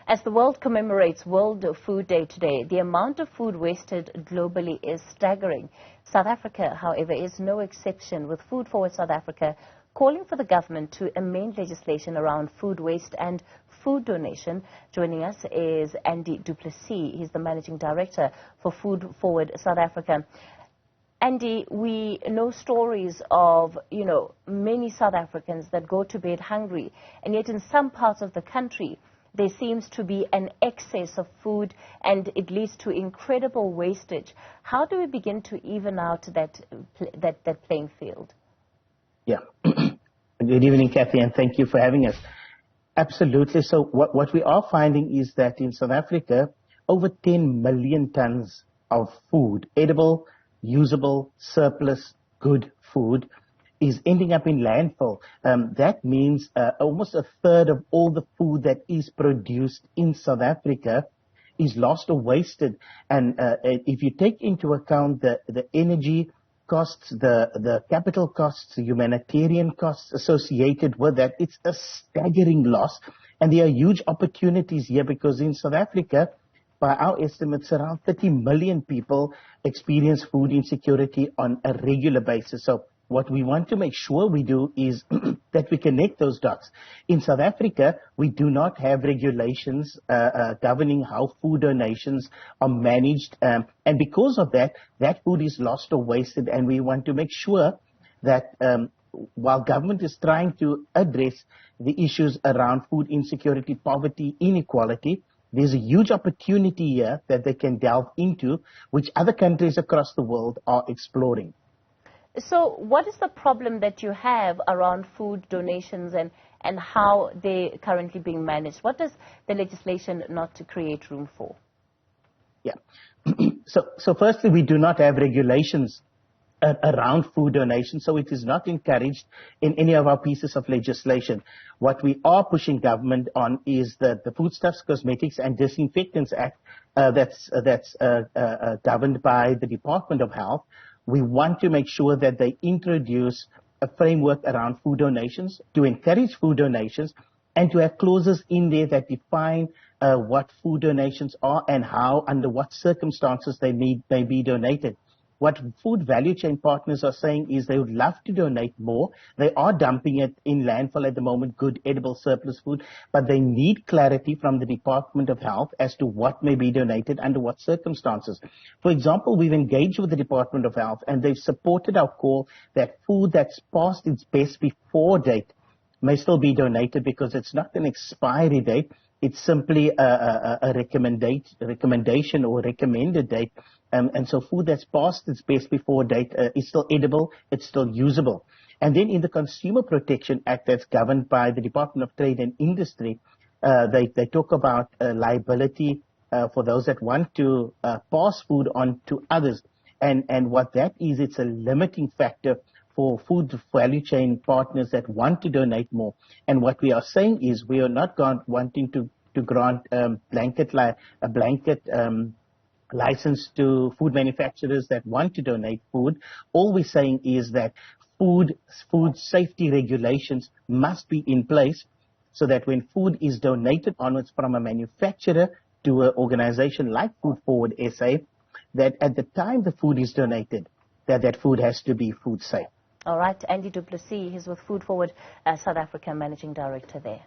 As the world commemorates World Food Day today, the amount of food wasted globally is staggering. South Africa, however, is no exception, with Foodforward South Africa calling for the government to amend legislation around food waste and food donation. Joining us is Andy du Plessis. He's the Managing Director for Foodforward South Africa. Andy, we know stories of, many South Africans that go to bed hungry, and yet in some parts of the country, there seems to be an excess of food, and it leads to incredible wastage. How do we begin to even out that playing field? Yeah. Good evening, Kathy, and thank you for having us. Absolutely. So what we are finding is that in South Africa, over 10 million tons of food, edible, usable, surplus, good food, is ending up in landfill. That means almost a third of all the food that is produced in South Africa is lost or wasted. And if you take into account the energy costs, the capital costs, the humanitarian costs associated with that, it's a staggering loss. And there are huge opportunities here because in South Africa, by our estimates, around 30 million people experience food insecurity on a regular basis. So what we want to make sure we do is that we connect those dots. In South Africa, we do not have regulations governing how food donations are managed. And because of that, that food is lost or wasted. And we want to make sure that while government is trying to address the issues around food insecurity, poverty, inequality, there's a huge opportunity here that they can delve into, which other countries across the world are exploring. So what is the problem that you have around food donations and how they're currently being managed? What does the legislation not to create room for? Yeah. So firstly, we do not have regulations around food donation, so it is not encouraged in any of our pieces of legislation. What we are pushing government on is the Foodstuffs, Cosmetics and Disinfectants Act that's governed by the Department of Health. We want to make sure that they introduce a framework around food donations to encourage food donations and to have clauses in there that define what food donations are and how, under what circumstances they may be donated. What food value chain partners are saying is they would love to donate more. They are dumping it in landfill at the moment, good edible surplus food, but they need clarity from the Department of Health as to what may be donated under what circumstances. For example, we've engaged with the Department of Health and they've supported our call that food that's past its best before date may still be donated because it's not an expiry date. It's simply a recommendation or recommended date. And so food that's past its best before date is still edible, it's still usable. And then in the Consumer Protection Act that's governed by the Department of Trade and Industry, they talk about liability for those that want to pass food on to others. And what that is, it's a limiting factor for food value chain partners that want to donate more. And what we are saying is we are not wanting to grant a blanket license to food manufacturers that want to donate food. All we're saying is that food safety regulations must be in place so that when food is donated onwards from a manufacturer to an organization like Foodforward SA, that at the time the food is donated, that food has to be food safe. All right, Andy du Plessis, he's with Foodforward South Africa, Managing Director there.